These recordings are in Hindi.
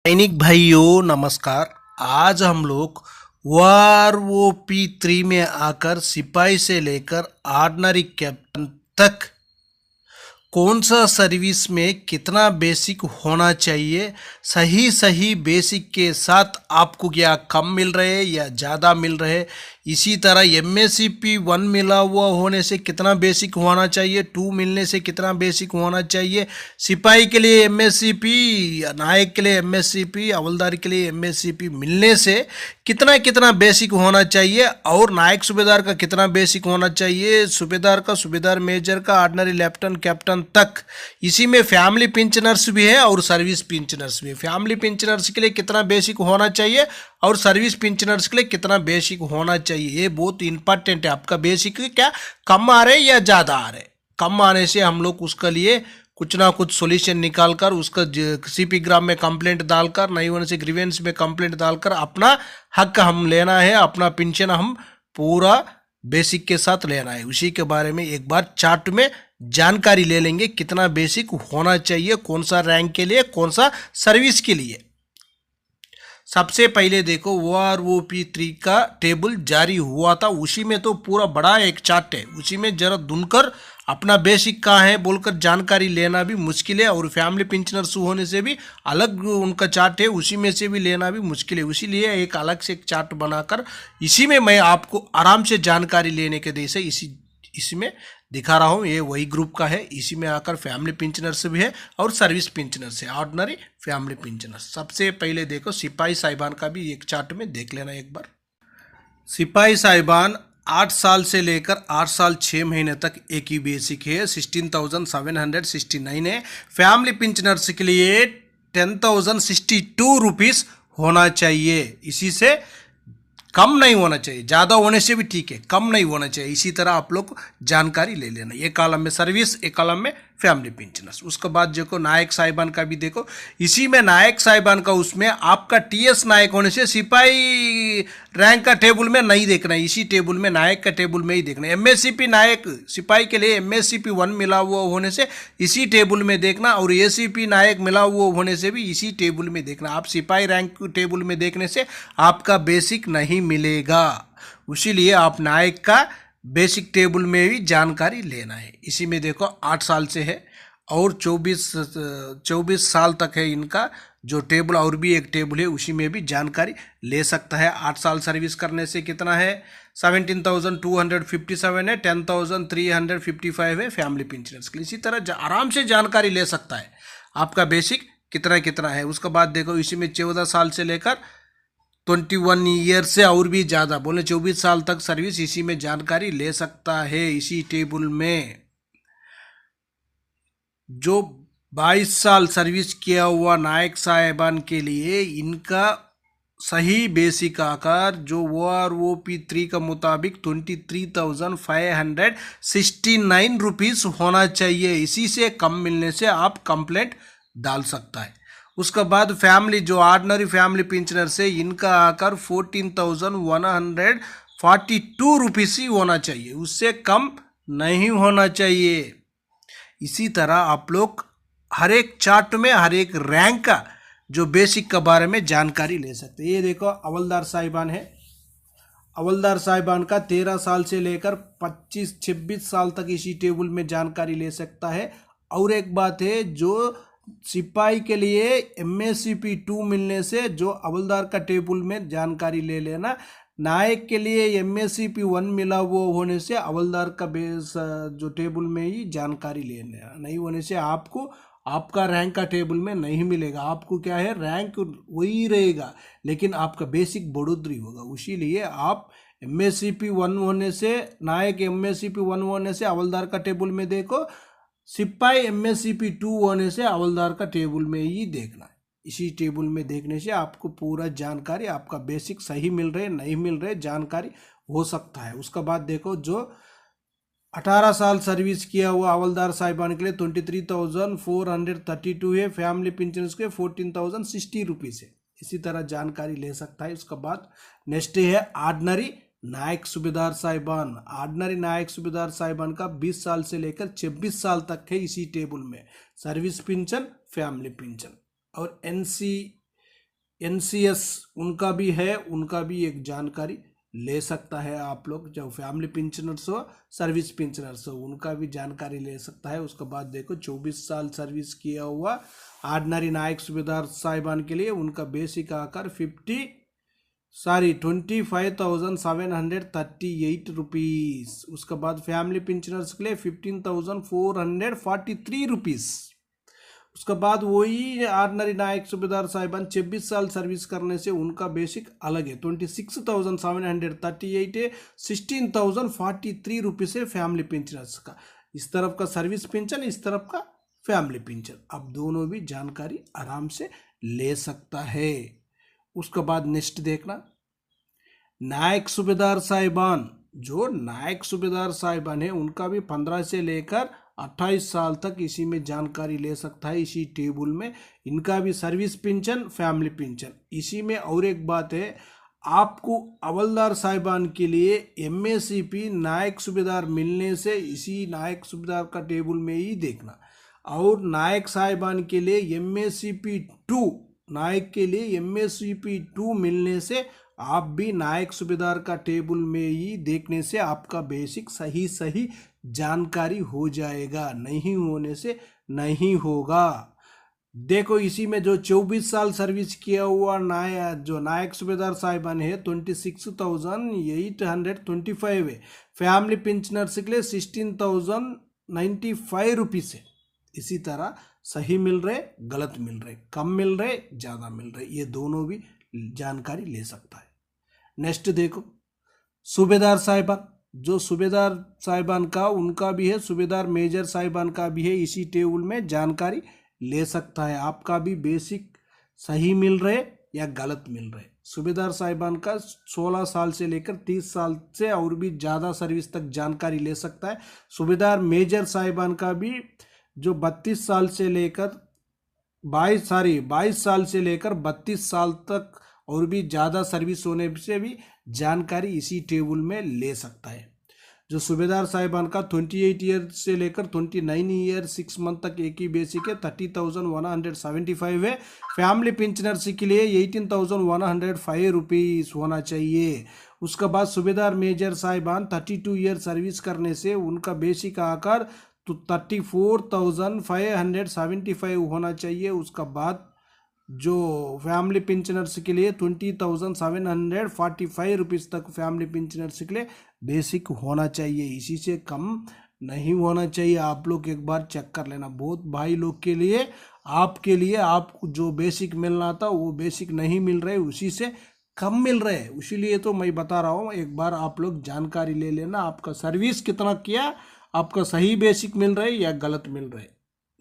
सैनिक भाइयों नमस्कार। आज हम लोग WROP 3 में आकर सिपाही से लेकर ऑर्डिनरी कैप्टन तक कौन सा सर्विस में कितना बेसिक होना चाहिए, सही सही बेसिक के साथ आपको क्या कम मिल रहे या ज़्यादा मिल रहे। इसी तरह MSCP 1 मिला हुआ होने से कितना बेसिक होना चाहिए, 2 मिलने से कितना बेसिक होना चाहिए, सिपाही के लिए MSCP, नायक के लिए MSCP, हवलदार के लिए MSCP मिलने से कितना कितना बेसिक होना चाहिए, और नायक सूबेदार का कितना बेसिक होना चाहिए, सूबेदार का, सूबेदार मेजर का, ऑर्डिनरी लेफ्टिनेंट कैप्टन तक। इसी में फैमिली पेंशनर्स भी है और सर्विस पेंशनर्स भी है। फैमिली पेंशनर्स के लिए कितना बेसिक होना चाहिए और सर्विस पेंशनर्स के लिए कितना बेसिक होना चाहिए, ये बहुत इंपॉर्टेंट है। आपका बेसिक क्या कम आ रहे या ज़्यादा आ रहे, कम आने से हम लोग उसके लिए कुछ ना कुछ सॉल्यूशन निकालकर उसका CP ग्राम में कंप्लेंट डालकर, नहीं होने से ग्रीवेंस में कंप्लेंट डालकर अपना हक हम लेना है, अपना पेंशन हम पूरा बेसिक के साथ लेना है। उसी के बारे में एक बार चार्ट में जानकारी ले लेंगे, कितना बेसिक होना चाहिए, कौन सा रैंक के लिए, कौन सा सर्विस के लिए। सबसे पहले देखो WROP 3 का टेबल जारी हुआ था, उसी में तो पूरा बड़ा एक चार्ट है, उसी में जरा ढूंढकर अपना बेसिक कहाँ है बोलकर जानकारी लेना भी मुश्किल है, और फैमिली पेंशनर्स होने से भी अलग उनका चार्ट है, उसी में से भी लेना भी मुश्किल है। इसीलिए एक अलग से एक चार्ट बनाकर इसी में मैं आपको आराम से जानकारी लेने के देश है इसमें दिखा रहा हूँ। ये वही ग्रुप का है, इसी में आकर फैमिली पेंशनर्स भी है और सर्विस पेंशनर्स है, ऑर्डिनरी फैमिली पेंशनर्स। सबसे पहले देखो सिपाही साहिबान का भी एक चार्ट में देख लेना एक बार। सिपाही साहिबान 8 साल से लेकर 8 साल 6 महीने तक एक ही बेसिक है, 16,769 है। फैमिली पेंशनर्स के लिए 10,062 रुपीज़ होना चाहिए, इसी से कम नहीं होना चाहिए, ज़्यादा होने से भी ठीक है, कम नहीं होना चाहिए। इसी तरह आप लोग जानकारी ले लेना, एक कॉलम में सर्विस, एक कॉलम में फैमिली पेंशनर्स। उसके बाद देखो नायक साहिबान का भी देखो, इसी में नायक साहिबान का उसमें आपका TS नायक होने से सिपाही रैंक का टेबल में नहीं देखना है, इसी टेबल में नायक का टेबल में ही देखना है। MSCP नायक सिपाही के लिए MSCP 1 मिला हुआ होने से इसी टेबल में देखना, और ACP नायक मिला हुआ होने से भी इसी टेबल में देखना। आप सिपाही रैंक टेबल में देखने से आपका बेसिक नहीं मिलेगा, इसीलिए आप नायक का बेसिक टेबल में भी जानकारी लेना है। इसी में देखो 8 साल से है और 24 साल तक है इनका जो टेबल, और भी एक टेबल है उसी में भी जानकारी ले सकता है। 8 साल सर्विस करने से कितना है, 17,257 है, 10,355 है फैमिली पेंशनर्स के लिए। इसी तरह आराम से जानकारी ले सकता है आपका बेसिक कितना कितना है। उसके बाद देखो इसी में 14 साल से लेकर 21 ईयर से और भी ज़्यादा बोले 24 साल तक सर्विस इसी में जानकारी ले सकता है। इसी टेबल में जो 22 साल सर्विस किया हुआ नायक साहिबान के लिए इनका सही बेसिक आकार जो WROP 3 का मुताबिक 23,569 रुपीज़ होना चाहिए, इसी से कम मिलने से आप कंप्लेंट डाल सकता है। उसके बाद फैमिली जो ऑर्डिनरी फैमिली पेंशनर से इनका आकर 14,142 रुपीज़ ही होना चाहिए, उससे कम नहीं होना चाहिए। इसी तरह आप लोग हर एक चार्ट में हर एक रैंक का जो बेसिक के बारे में जानकारी ले सकते हैं। ये देखो हवलदार साहिबान है, हवलदार साहिबान का 13 साल से लेकर 25-26 साल तक इसी टेबल में जानकारी ले सकता है। और एक बात है, जो सिपाही के लिए MSCP 2 मिलने से जो हवलदार का टेबल में जानकारी ले लेना, नायक के लिए MSCP 1 मिला हुआ होने से हवलदार का बेस जो टेबल में ही जानकारी लेना, नहीं होने से आपको आपका रैंक का टेबल में नहीं मिलेगा। आपको क्या है, रैंक वही रहेगा लेकिन आपका बेसिक बढ़ोतरी होगा। इसीलिए आप MSCP 1 होने से नायक, MSCP 1 होने से हवलदार का टेबल में देखो, सिपाही MSCP 2 होने से हवलदार का टेबल में ही देखना है। इसी टेबल में देखने से आपको पूरा जानकारी, आपका बेसिक सही मिल रहे नहीं मिल रहे जानकारी हो सकता है। उसके बाद देखो जो 18 साल सर्विस किया हुआ हवलदार साहिबान के लिए 23,432 है, फैमिली पेंशनर्स के 14,060 रुपीज़ है। इसी तरह जानकारी ले सकता है। उसके बाद नेक्स्ट है ऑर्डिनरी नायक सूबेदार साहिबान। ऑर्डिनरी नायक सूबेदार साहिबान का 20 साल से लेकर 26 साल तक है इसी टेबल में, सर्विस पेंशन, फैमिली पेंशन। और NC एनसीएस उनका भी है, उनका भी एक जानकारी ले सकता है आप लोग। जो फैमिली पेंशनर्स हो, सर्विस पेंशनर्स हो, उनका भी जानकारी ले सकता है। उसके बाद देखो 24 साल सर्विस किया हुआ ऑर्डिनरी नायक सूबेदार साहिबान के लिए उनका बेसिक आकर 25,738 रुपीज़। उसके बाद फैमिली पेंशनर्स के लिए 15,443 रुपीज़। उसके बाद वही ऑर्डिनरी नायक सूबेदार साहिबान 26 साल सर्विस करने से उनका बेसिक अलग है, 26,738 है, 16,043 रुपीज़ है फैमिली पेंशनर्स का। इस तरफ का सर्विस पेंशन, इस तरफ का फैमिली पेंशन। अब दोनों भी जानकारी आराम से ले सकता है। उसके बाद नेक्स्ट देखना, नायक सूबेदार साहिबान, जो नायक सूबेदार साहिबान है उनका भी 15 से लेकर 28 साल तक इसी में जानकारी ले सकता है, इसी टेबल में। इनका भी सर्विस पेंशन, फैमिली पेंशन इसी में। और एक बात है, आपको हवलदार साहिबान के लिए एमएससीपी नायक सूबेदार मिलने से इसी नायक सूबेदार का टेबल में ही देखना। और नायक साहिबान के लिए एमएससीपी 2, नायक के लिए एमएससीपी 2 मिलने से आप भी नायक सूबेदार का टेबल में ही देखने से आपका बेसिक सही जानकारी हो जाएगा, नहीं होने से नहीं होगा। देखो इसी में जो 24 साल सर्विस किया हुआ जो नायक सूबेदार साहिबान है 26,825 है, फैमिली पेंशनर्स के लिए 16,095 रुपीज़ है। इसी तरह सही मिल रहे, गलत मिल रहे, कम मिल रहे, ज़्यादा मिल रहे, ये दोनों भी जानकारी ले सकता है। नेक्स्ट देखो सूबेदार साहिबान, जो सूबेदार साहिबान का उनका भी है, सूबेदार मेजर साहिबान का भी है, इसी टेबल में जानकारी ले सकता है। आपका भी बेसिक सही मिल रहे या गलत मिल रहे। सूबेदार साहिबान का 16 साल से लेकर 30 साल से और भी ज़्यादा सर्विस तक जानकारी ले सकता है। सूबेदार मेजर साहिबान का भी जो 22 साल से लेकर 22 साल से लेकर 32 साल तक और भी ज़्यादा सर्विस होने से भी जानकारी इसी टेबल में ले सकता है। जो सूबेदार साहिबान का 28 ईयर से लेकर 29 ईयर 6 मंथ तक एक ही बेसिक है, 30,175 है। फैमिली पेंशनर्स के लिए 18,105 रुपीज़ होना चाहिए। उसके बाद सूबेदार मेजर साहिबान 32 ईयर सर्विस करने से उनका बेसिक आकर तो 34,575 होना चाहिए। उसका बाद जो फैमिली पेंशनर्स के लिए 20,745 रुपीज़ तक फैमिली पेंशनर्स के लिए बेसिक होना चाहिए, इसी से कम नहीं होना चाहिए। आप लोग एक बार चेक कर लेना। बहुत भाई लोग के लिए, आपके लिए, आपको जो बेसिक मिलना था वो बेसिक नहीं मिल रहे, उसी से कम मिल रहे हैं। इसीलिए तो मैं बता रहा हूँ, एक बार आप लोग जानकारी ले लेना, आपका सर्विस कितना किया, आपका सही बेसिक मिल रहा है या गलत मिल रहा है,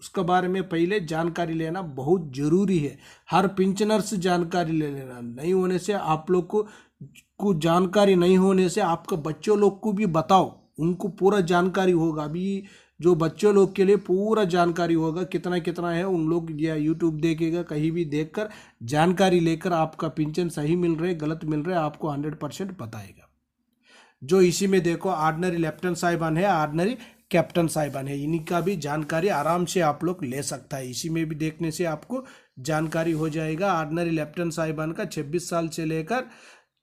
उसके बारे में पहले जानकारी लेना बहुत ज़रूरी है। हर पेंशनर से जानकारी ले लेना, नहीं होने से आप लोग को जानकारी नहीं होने से आपके बच्चों लोग को भी बताओ, उनको पूरा जानकारी होगा। अभी जो बच्चों लोग के लिए पूरा जानकारी होगा, कितना कितना है, उन लोग या यूट्यूब देखेगा, कहीं भी देखकर जानकारी लेकर आपका पेंशन सही मिल रहा है गलत मिल रहा है आपको 100% बताएगा। जो इसी में देखो ऑर्डिनरी लेफ्टिनेंट साहिबान है, ऑर्डिनरी कैप्टन साहिबान है, इनका भी जानकारी आराम से आप लोग ले सकता है। इसी में भी देखने से आपको जानकारी हो जाएगा। ऑर्डिनरी लेफ्टिनेंट साहिबान का 26 साल से लेकर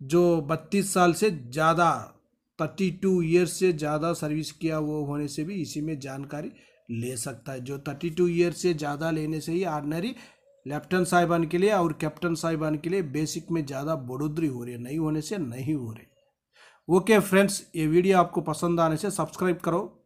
जो 32 साल से ज़्यादा 32 ईयर्स से ज़्यादा सर्विस किया वो होने से भी इसी में जानकारी ले सकता है। जो 32 ईयर्स से ज़्यादा लेने से ही ऑर्डिनरी लेफ्टिनेंट साहिबान के लिए और कैप्टन साहिबान के लिए बेसिक में ज़्यादा बढ़ोतरी हो रही है, नहीं होने से नहीं हो रही। ओके फ्रेंड्स, ये वीडियो आपको पसंद आने से सब्सक्राइब करो,